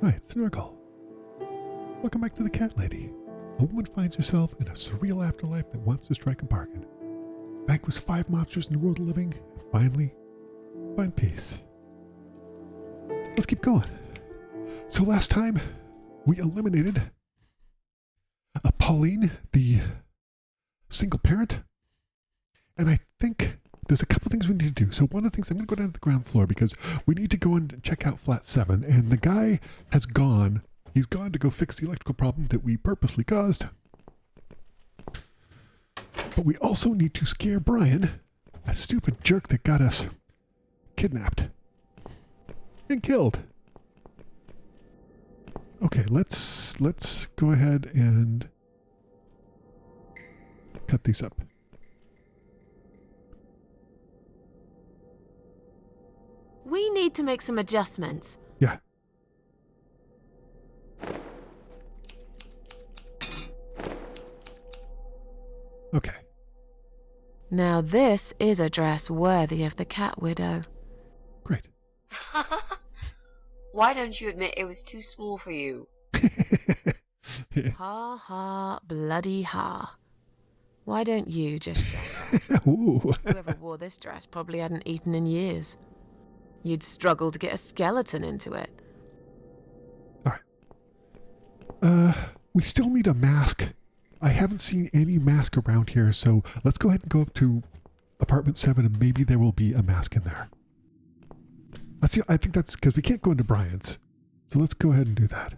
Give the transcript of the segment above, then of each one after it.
Hi, it's Snorgle. Welcome back to the Cat Lady. A woman finds herself in a surreal afterlife that wants to strike a bargain. Vanquish 5 monsters in the world of living, and finally, find peace. Let's keep going. So last time, we eliminated Pauline, the single parent, and I think there's a couple things we need to do. So one of the things, I'm going to go down to the ground floor because we need to go and check out flat 7, and the guy has gone. He's gone to go fix the electrical problem that we purposely caused. But we also need to scare Brian, a stupid jerk that got us kidnapped and killed. Okay, let's go ahead and cut these up. We need to make some adjustments. Yeah. Okay. Now this is a dress worthy of the cat widow. Great. Why don't you admit it was too small for you? Ha ha, bloody ha. Why don't you just go? Ooh. Whoever wore this dress probably hadn't eaten in years. You'd struggle to get a skeleton into it. Alright. We still need a mask. I haven't seen any mask around here, so let's go ahead and go up to apartment 7 and maybe there will be a mask in there. Let's see, I think that's because we can't go into Brian's. So let's go ahead and do that.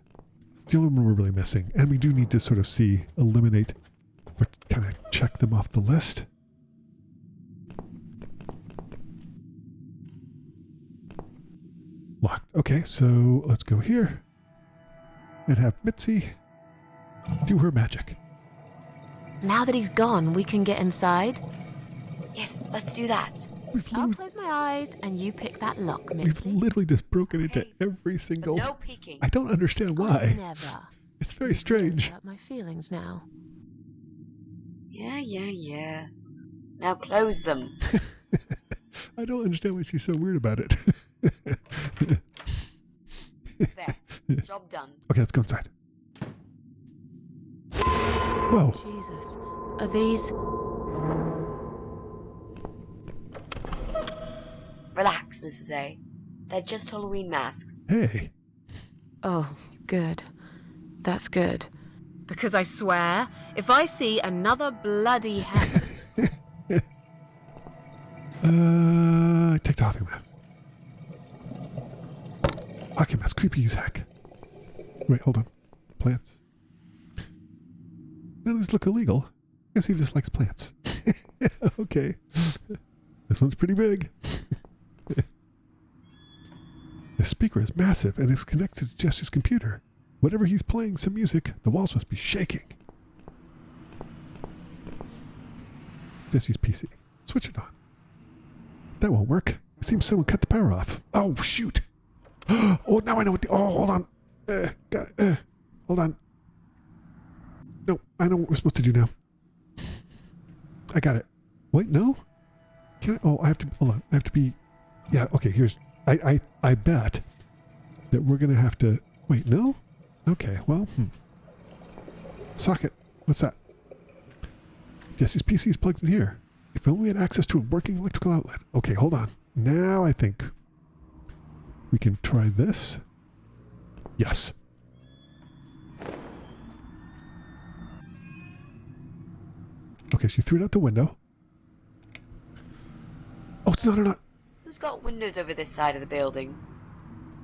It's the only one we're really missing. And we do need to sort of eliminate, or kind of check them off the list. Locked. Okay, so let's go here and have Mitzi do her magic. Now that he's gone, we can get inside. Yes, let's do that. I'll close my eyes and you pick that lock, Mitzi. We've literally just broken into Okay, every single... No peeking. I don't understand why. Never. It's very strange. Hurt my feelings now. Yeah. Now close them. I don't understand why she's so weird about it. There. Job done. Okay, let's go inside. Whoa. Jesus. Are these... Relax, Mrs. A. They're just Halloween masks. Hey. Oh, good. That's good. Because I swear, if I see another bloody head... Take the hockey mask. Hockey mask, creepy as heck. Wait, hold on. Plants. None of these look illegal. I guess he just likes plants. Okay. This one's pretty big. The speaker is massive and is connected to Jesse's computer. Whatever he's playing some music, the walls must be shaking. Jesse's PC. Switch it on. That won't work. It seems someone cut the power off. Oh, shoot. Oh, now I know what the... Oh, hold on. Hold on. No, I know what we're supposed to do now. I got it. Wait, no? Can I... Oh, I have to... Hold on. I have to be... Yeah, okay, here's... I bet that we're going to have to... Wait, no? Okay, well, Socket. What's that? Jesse's PC is plugged in here. If only we had access to a working electrical outlet. Okay, hold on. Now I think we can try this. Yes. Okay, she threw it out the window. Oh, it's not enough. Who's got windows over this side of the building?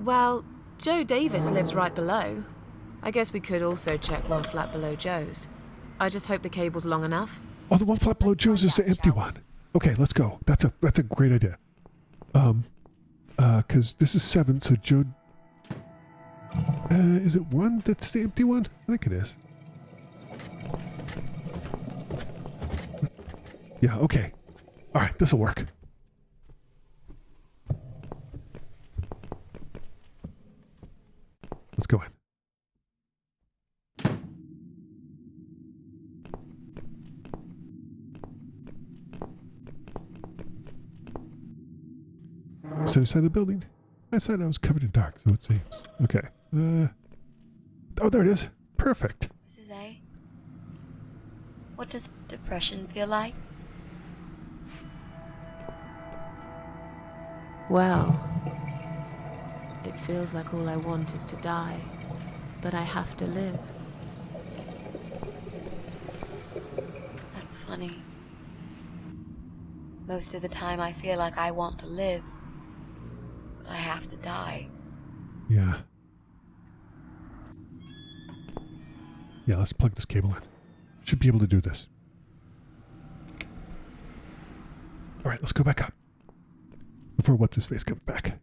Well, Joe Davis lives right below. I guess we could also check one flat below Joe's. I just hope the cable's long enough. Oh, the one flat below Joe's is the empty one. Okay, let's go. That's a great idea. Because this is 7, so Joe... is it 1 that's the empty one? I think it is. Yeah, okay. Alright, this'll work. Let's go in. Center side of the building. I said I was covered in dark, so it seems. Okay. Oh, there it is. Perfect. Mrs. A? What does depression feel like? Well, it feels like all I want is to die, but I have to live. That's funny. Most of the time I feel like I want to live, but I have to die. Yeah. Yeah, let's plug this cable in. Should be able to do this. All right, let's go back up. Before what's-his-face comes back.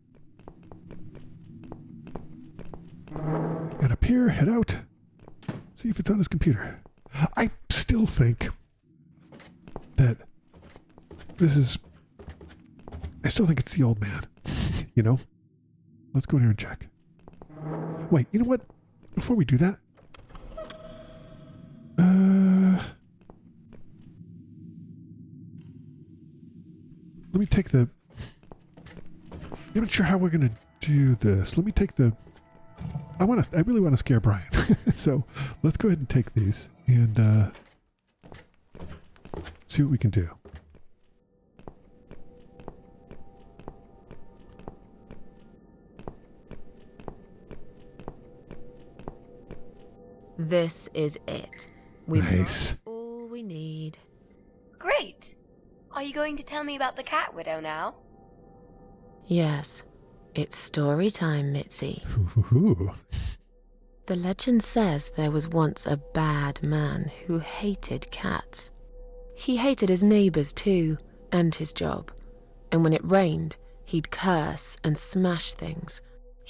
Head up here, head out. See if it's on his computer. I still think that this is... I still think it's the old man. You know? Let's go in here and check. Wait, you know what? Before we do that... let me take the... I'm not sure how we're going to do this. Let me take the... I really want to scare Brian. So let's go ahead and take these and see what we can do. This is it. We've Nice. got all we need. Great! Are you going to tell me about the cat widow now? Yes, it's story time, Mitzi. Ooh. The legend says there was once a bad man who hated cats. He hated his neighbors too, and his job. And when it rained, he'd curse and smash things.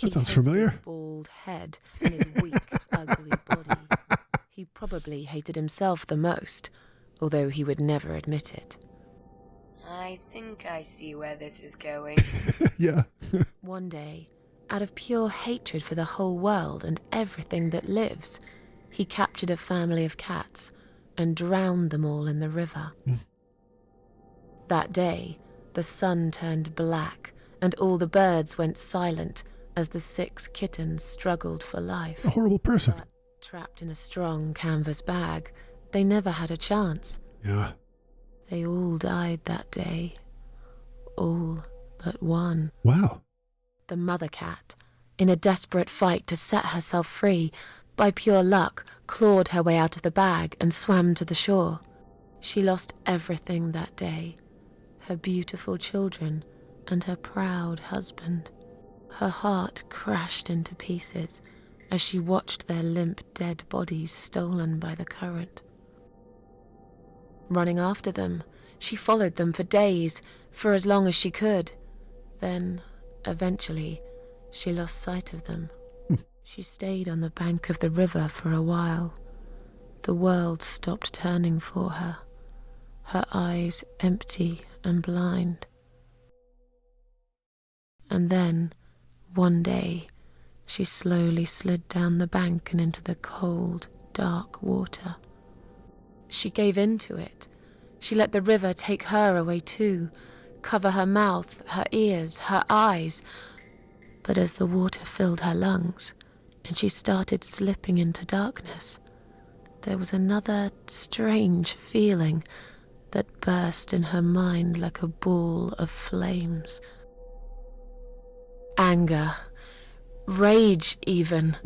That sounds hated familiar. his bald head and his weak, ugly body. He probably hated himself the most, although he would never admit it. I think I see where this is going. Yeah. One day, out of pure hatred for the whole world and everything that lives, he captured a family of cats and drowned them all in the river. That day, the sun turned black and all the birds went silent as the 6 kittens struggled for life. A horrible person. But trapped in a strong canvas bag, they never had a chance. Yeah. They all died that day. All but one. Wow. The mother cat, in a desperate fight to set herself free, by pure luck clawed her way out of the bag and swam to the shore. She lost everything that day, her beautiful children and her proud husband. Her heart crashed into pieces as she watched their limp dead bodies stolen by the current. Running after them, she followed them for days, for as long as she could. Then, eventually, she lost sight of them. She stayed on the bank of the river for a while. The world stopped turning for her, her eyes empty and blind. And then, one day, she slowly slid down the bank and into the cold, dark water. She gave in to it. She let the river take her away too, cover her mouth, her ears, her eyes. But as the water filled her lungs and she started slipping into darkness, there was another strange feeling that burst in her mind like a ball of flames. Anger, rage even.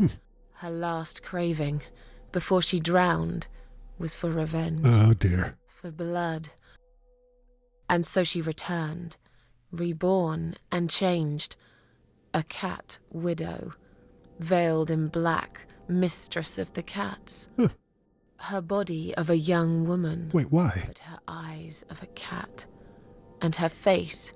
Her last craving, before she drowned, was for revenge. Oh, dear. For blood. And so she returned, reborn and changed, a cat widow, veiled in black, mistress of the cats. Her body of a young woman. Wait, why? But her eyes of a cat. And her face,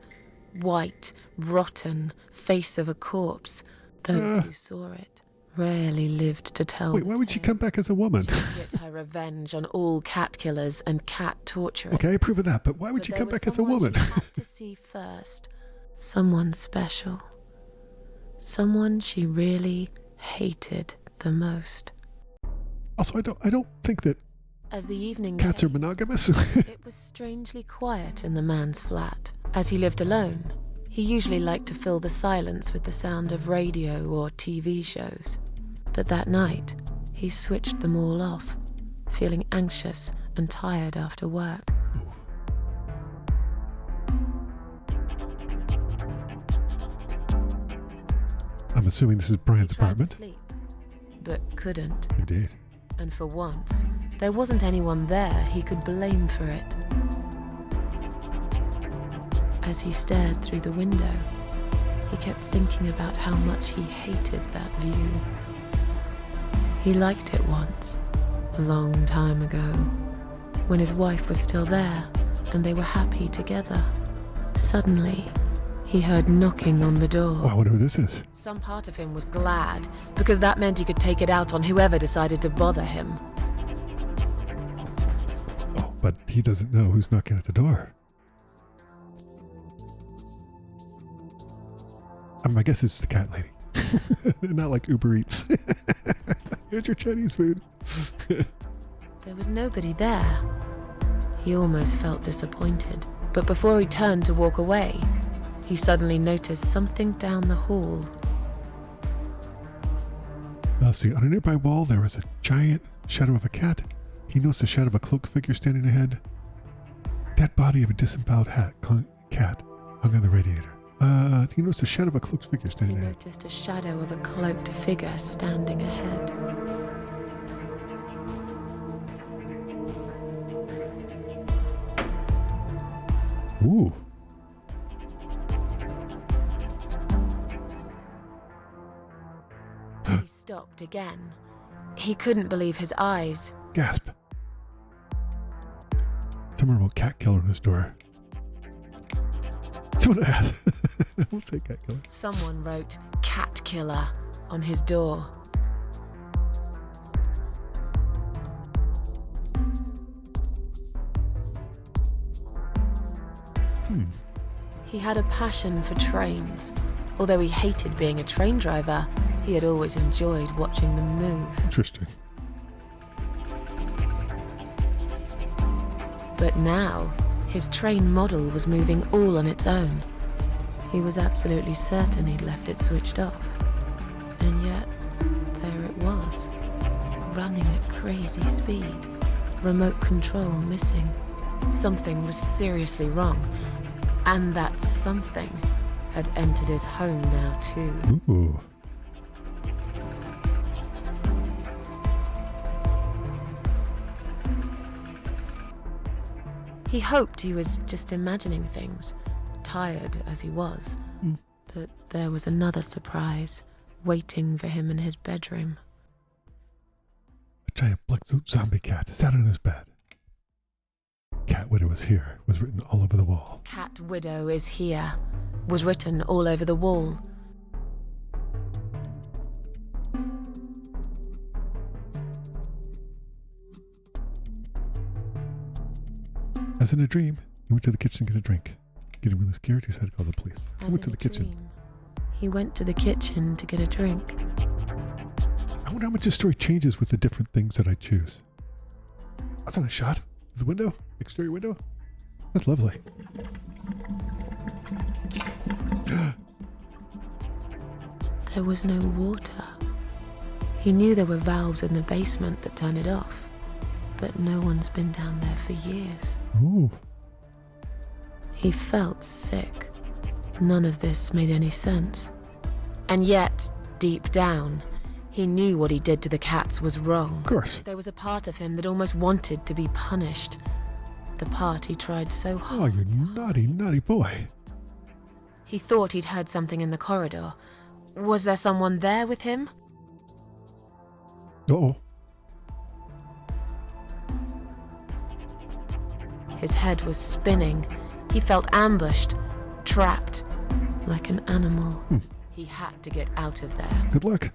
white, rotten, face of a corpse. Those who saw it rarely lived to tell. Wait, why would she come back as a woman? She get her revenge on all cat killers and cat torturers. Okay, I approve of that, but why would she come back as a woman? She had to see first. Someone special. Someone she really hated the most. Also, I don't think that As the evening cats are came, monogamous. it was strangely quiet in the man's flat. As he lived alone, he usually liked to fill the silence with the sound of radio or TV shows. But that night, he switched them all off, feeling anxious and tired after work. I'm assuming this is Brian's He tried to apartment. sleep, but couldn't. Indeed. And for once, there wasn't anyone there he could blame for it. As he stared through the window, he kept thinking about how much he hated that view. He liked it once, a long time ago, when his wife was still there and they were happy together. Suddenly, he heard knocking on the door. Wow, I wonder who this is. Some part of him was glad, because that meant he could take it out on whoever decided to bother him. Oh, but he doesn't know who's knocking at the door. I guess it's the cat lady. Not like Uber Eats. Here's your Chinese food. There was nobody there. He almost felt disappointed, but before he turned to walk away, he suddenly noticed something down the hall. Now see, on a nearby wall there was a giant shadow of a cat. He noticed the shadow of a cloaked figure standing ahead. Dead body of a disemboweled cat hung on the radiator. He noticed the shadow of a cloaked figure He standing ahead. noticed a shadow of a cloaked figure standing ahead. Ooh. He stopped again. He couldn't believe his eyes. Gasp. Someone wrote cat killer on his door. Someone asked. I won't say cat killer. Someone wrote "cat killer" on his door. He had a passion for trains. Although he hated being a train driver, he had always enjoyed watching them move. Interesting. But now, his train model was moving all on its own. He was absolutely certain he'd left it switched off. And yet, there it was, running at crazy speed, remote control missing. Something was seriously wrong, and that something had entered his home now too. Ooh. He hoped he was just imagining things, tired as he was. But there was another surprise waiting for him in his bedroom. A giant black zombie cat sat on his bed. Cat Widow is here was written all over the wall. Cat Widow is here was written all over the wall. As in a dream, he went to the kitchen to get a drink. Getting really scared, he said to call the police. He went to the kitchen. He went to the kitchen to get a drink. I wonder how much this story changes with the different things that I choose. That's not a shot. The window? Exterior window? That's lovely. There was no water. He knew there were valves in the basement that turned it off, but no one's been down there for years. Ooh. He felt sick. None of this made any sense. And yet, deep down, he knew what he did to the cats was wrong. Of course. There was a part of him that almost wanted to be punished. The part he tried so hard. Oh, you naughty, naughty boy. He thought he'd heard something in the corridor. Was there someone there with him? Uh-oh. His head was spinning. He felt ambushed, trapped, like an animal. He had to get out of there. Good luck.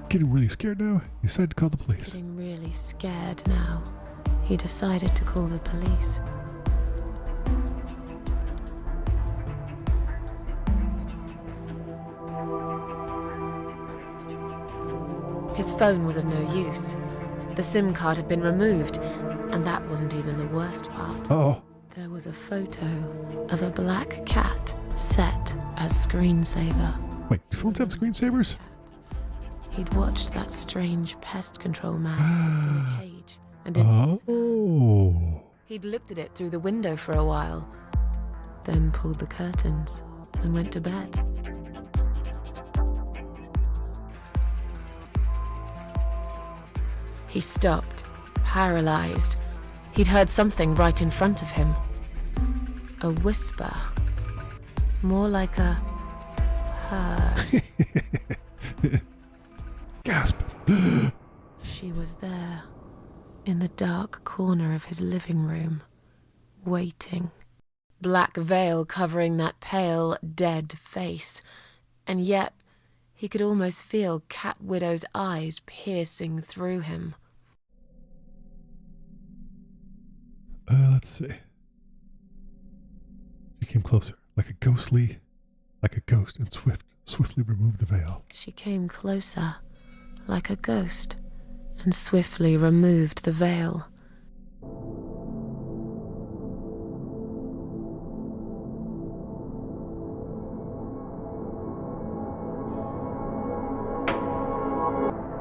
Getting really scared now, he decided to call the police. Getting really scared now, he decided to call the police. His phone was of no use. The SIM card had been removed, and that wasn't even the worst part. Uh-oh. There was a photo of a black cat set as screensaver. Wait, do phones have screensavers? He'd watched that strange pest control man in a cage and into his van. Oh. He'd looked at it through the window for a while, then pulled the curtains and went to bed. He stopped, paralyzed. He'd heard something right in front of him. A whisper. More like a purr. Gasp. She was there, in the dark corner of his living room, waiting. Black veil covering that pale, dead face. And yet, he could almost feel Cat Widow's eyes piercing through him. Let's see. She came closer, like a ghost, and swiftly removed the veil. She came closer, like a ghost, and swiftly removed the veil.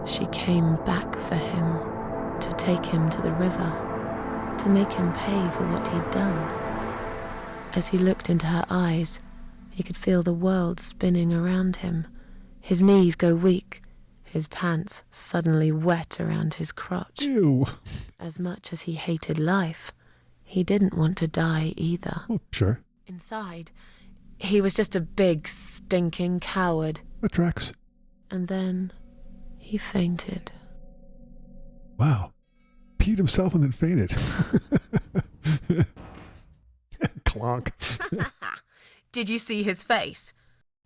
She came back for him, to take him to the river, to make him pay for what he'd done. As he looked into her eyes, he could feel the world spinning around him, his knees go weak, his pants suddenly wet around his crotch. Ew. As much as he hated life, he didn't want to die either. Oh, sure. Inside, he was just a big, stinking coward. That tracks. And then he fainted. Wow. Peed himself and then fainted. Clonk. Did you see his face?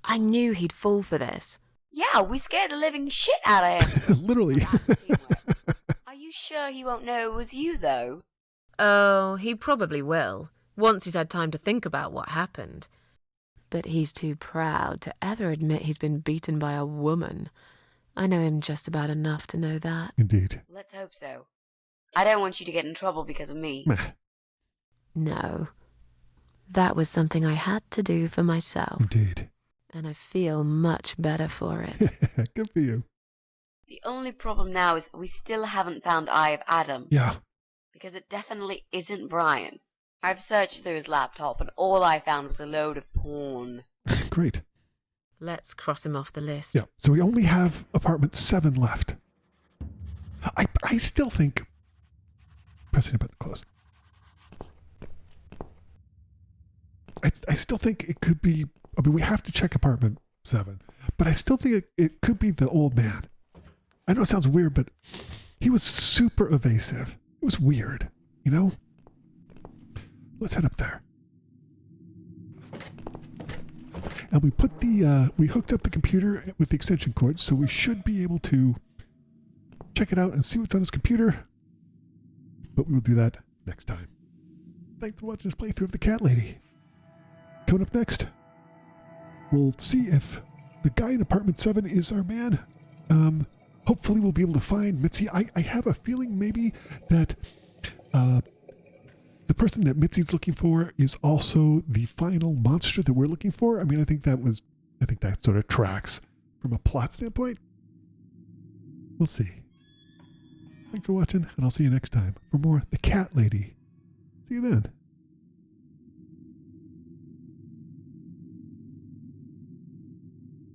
I knew he'd fall for this. Yeah, we scared the living shit out of him. Literally. Are you sure he won't know it was you, though? Oh, he probably will, once he's had time to think about what happened. But he's too proud to ever admit he's been beaten by a woman. I know him just about enough to know that. Indeed. Let's hope so. I don't want you to get in trouble because of me. Meh. No. That was something I had to do for myself. Indeed. And I feel much better for it. Good for you. The only problem now is that we still haven't found Eye of Adam. Yeah. Because it definitely isn't Brian. I've searched through his laptop and all I found was a load of porn. Great. Let's cross him off the list. Yeah. So we only have apartment 7 left. I still think... Pressing a button close. I still think it could be... I mean, we have to check apartment 7. But I still think it could be the old man. I know it sounds weird, but he was super evasive. It was weird, you know? Let's head up there. And we put we hooked up the computer with the extension cord, so we should be able to check it out and see what's on his computer. But we will do that next time. Thanks for watching this playthrough of The Cat Lady. Coming up next, we'll see if the guy in apartment 7 is our man. Hopefully we'll be able to find Mitzi. I have a feeling maybe that the person that Mitzi's looking for is also the final monster that we're looking for. I mean, I think that sort of tracks from a plot standpoint. We'll see. Thanks for watching, and I'll see you next time for more The Cat Lady. See you then.